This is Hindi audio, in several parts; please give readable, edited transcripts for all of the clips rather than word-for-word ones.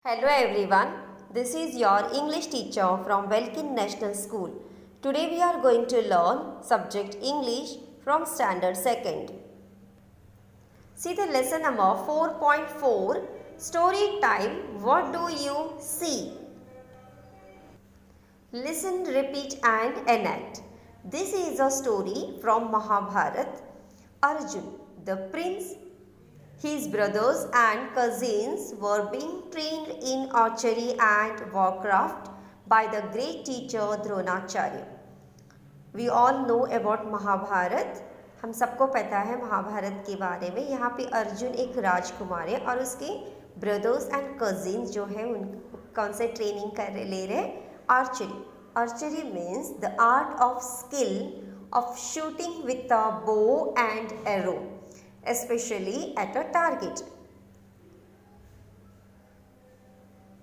Hello everyone, this is your English teacher from Welkin National School. Today we are going to learn subject English from Standard 2nd. See the lesson number 4.4, Story Time. What do you see? Listen, repeat and enact. This is a story from Mahabharat. Arjun, the prince, his brothers and cousins were being trained in archery and warcraft by the great teacher Dronacharya. We all know about Mahabharat. हम सबको पता है महाभारत के बारे में. यहाँ पे अर्जुन एक राजकुमार है और उसके ब्रदर्स एंड कजिन्स जो है उन कौन से ट्रेनिंग ले रहे हैं? Archery. Archery means the art of skill of shooting with a बो and arrow, especially at a target,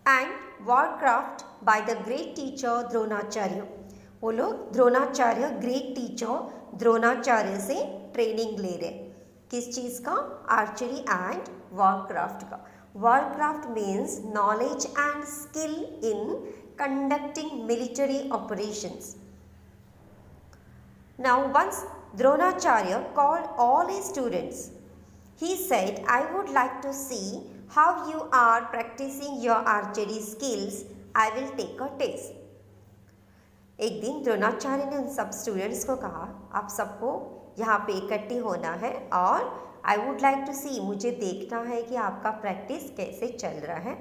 and warcraft by the great teacher Dronacharya. वो लोग द्रोणाचार्य ग्रेट टीचर द्रोणाचार्य से ट्रेनिंग ले रहे. किस चीज़ का? आर्चरी एंड वॉरक्राफ्ट का. Warcraft means knowledge and skill in conducting military operations. Now once Dronacharya called all his students. He said, I would like to see how you are practicing your archery skills. I will take a test. एक दिन द्रोणाचार्य ने उन सब स्टूडेंट्स को कहा, आप सबको यहाँ पे इकट्ठे होना है और आई वुड लाइक टू सी, मुझे देखना है कि आपका प्रैक्टिस कैसे चल रहा है.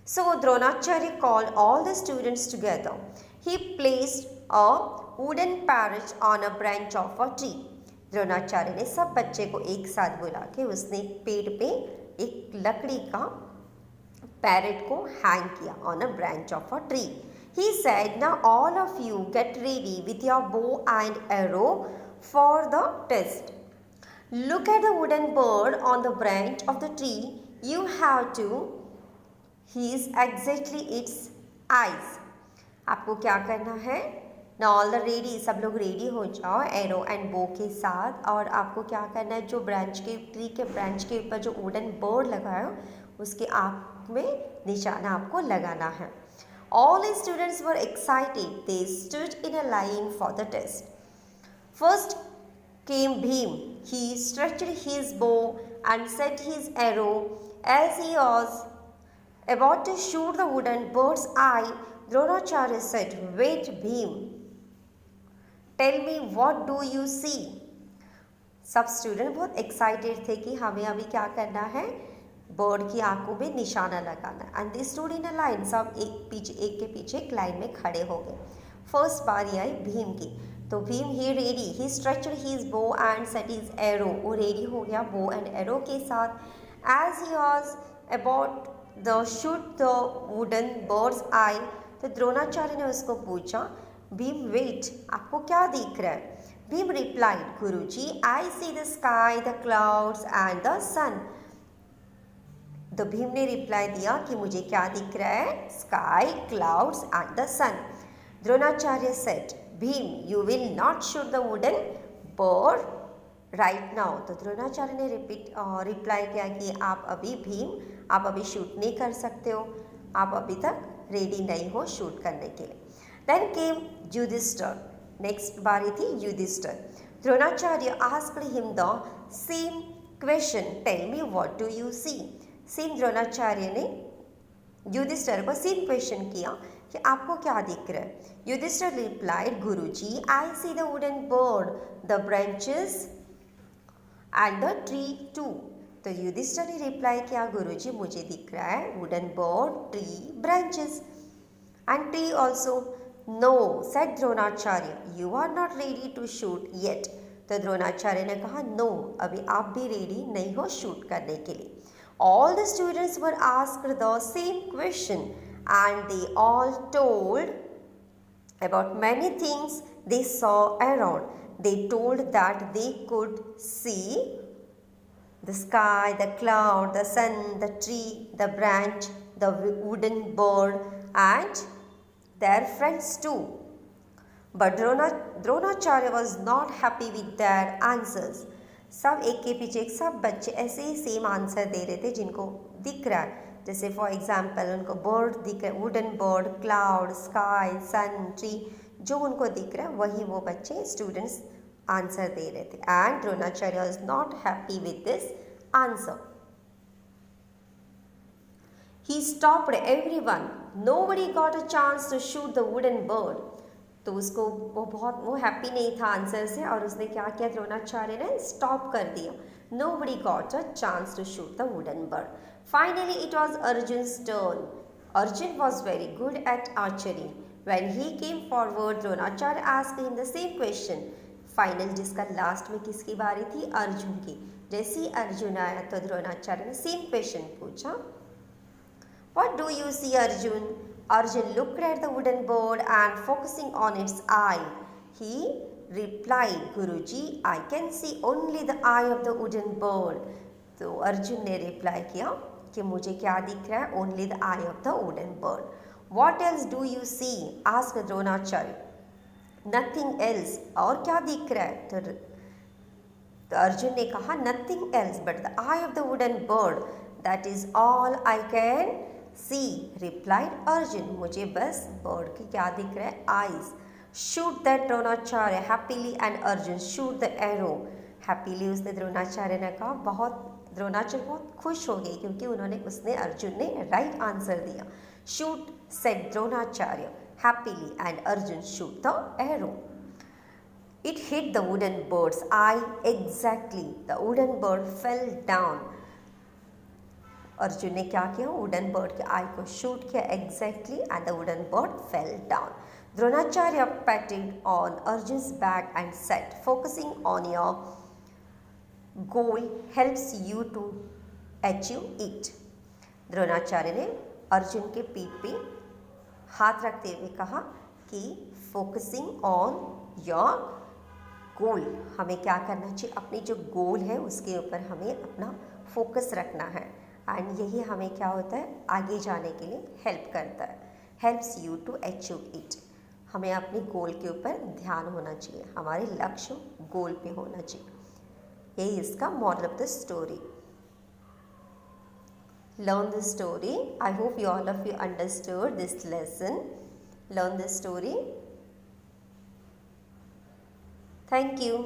So Dronacharya called all the students together. He placed a wooden parrot on a branch of a tree. Dronacharya ने सब बच्चे को एक साथ बुला के उसने पेड़ पे एक लकड़ी का पैरेट को हैंग किया on a branch of a tree. He said, now all of you get ready with your bow and arrow for the test. Look at the wooden bird on the branch of the tree. You have to his exactly its eyes. आपको क्या करना है? Now all the ready, सब लोग रेडी हो जाओ एरो एंड बो के साथ. और आपको क्या करना है? जो ब्रांच के ट्री के ब्रांच के ऊपर जो वुडन बर्ड लगाओ उसके आँख में निशाना आपको लगाना है. All the students were excited. They stood in a line for the test. First came Bhim. He stretched his bow and set his arrow. As he was about to shoot the wooden bird's eye, Dronacharya said, wait Bhim, tell me what do you see? सब स्टूडेंट बहुत एक्साइटेड थे कि हमें अभी क्या करना है, बर्ड की आंखों में निशाना लगाना. And they stood in a line. सब एक के पीछे एक लाइन में खड़े हो गए. फर्स्ट बारी आई भीम की. तो Bhim he ready. He stretched his bow and set his arrow. वो रेडी हो गया बो एंड एरो के साथ. As he was about the shoot the wooden birds eye, तो द्रोणाचार्य ने उसको पूछा, भीम वेट, आपको क्या दिख रहा है? Bhim replied, Guruji, I see the sky, the clouds and the sun. तो भीम ने रिप्लाई दिया कि मुझे क्या दिख रहा है? Sky, clouds and the sun. Dronacharya said, Bhim you will not shoot the wooden bird right now. तो द्रोणाचार्य ने रिप्लाई किया कि आप अभी भीम, आप अभी शूट नहीं कर सकते हो, आप अभी तक रेडी नहीं हो शूट करने के लिए. Then came Yudhishthir. नेक्स्ट बारी थी Yudhishthir. Dronacharya asked him the same question, tell me what do you see. Same Dronacharya ने युधिष्ठिर को सेम क्वेश्चन किया कि आपको क्या दिख रहा है. Yudhishthir replied, Guruji, I see the wooden bird, the branches and the tree too. तो युधिष्ठिर ने रिप्लाई किया, गुरुजी मुझे दिख रहा है wooden bird, tree, branches and tree also. No said Dronacharya, you are not ready to shoot yet. तो द्रोणाचार्य ने कहा, नो, अभी आप भी रेडी नहीं हो शूट करने के लिए. All the students were asked the same question and they all told about many things they saw around. They told that they could see the sky, the cloud, the sun, the tree, the branch, the wooden bird and their friends too. But Dronacharya was not happy with their answers. सब एक के पीछे एक सब बच्चे ऐसे ही सेम आंसर दे रहे थे जिनको दिख रहा है. जैसे फॉर एग्जाम्पल उनको बर्ड दिख रहा है, वुडन बर्ड, क्लाउड, स्काई, सन, ट्री, जो उनको दिख रहा है वही वो बच्चे स्टूडेंट्स आंसर दे रहे थे. And Dronacharya is not happy with this answer. He stopped everyone. Nobody got a chance to shoot the wooden bird. तो उसको वो हैप्पी नहीं था आंसर से और उसने क्या किया, द्रोणाचार्य ने स्टॉप कर दिया. Nobody got a chance to shoot the wooden bird. Finally, it was Arjun's turn. Arjun was very good at archery. When he came forward, Dronacharya asked him the same question. Final जिसका लास्ट में किसकी बारी थी, अर्जुन की. जैसे ही अर्जुन आया तो द्रोणाचार्य ने सेम क्वेश्चन पूछा. What do you see, Arjun? Arjun looked at the wooden bird and focusing on its eye. He replied, Guruji, I can see only the eye of the wooden bird. तो अर्जुन ने रिप्लाई किया कि मुझे क्या दिख रहा है, only the eye of the wooden bird. What else do you see? asked Dronacharya. Nothing else. और क्या दिख रहा है? तो अर्जुन ने कहा nothing else but the eye of the wooden bird. That is all I can see, replied Arjun. मुझे बस बर्ड की क्या दिख रहा है, eyes. Shoot that, Dronacharya happily and Arjun shoot the arrow. Happily उसने द्रोणाचार्य ने कहा. द्रोणाचार्य बहुत खुश हो गए क्योंकि उसने अर्जुन ने राइट आंसर दिया. Shoot, said Dronacharya happily and Arjun shoot the arrow. It hit the wooden bird's eye exactly. The wooden bird fell down. Arjun ने क्या किया, वुडन बर्ड के आई को शूट किया exactly and the wooden bird fell down. Dronacharya patted on Arjun's back and said, focusing on your goal helps you to achieve it. Dronacharya ने अर्जुन के पीठ पे हाथ रखते हुए कहा कि फोकसिंग ऑन योर गोल, हमें क्या करना चाहिए, अपनी जो गोल है उसके ऊपर हमें अपना फोकस रखना है. एंड यही हमें क्या होता है, आगे जाने के लिए हेल्प करता है. Helps you to achieve it. हमें अपने गोल के ऊपर ध्यान होना चाहिए, हमारे लक्ष्य गोल पे होना चाहिए. यही इसका moral of the story. Learn the story. I hope you all of you understood this lesson. Learn the story. Thank you.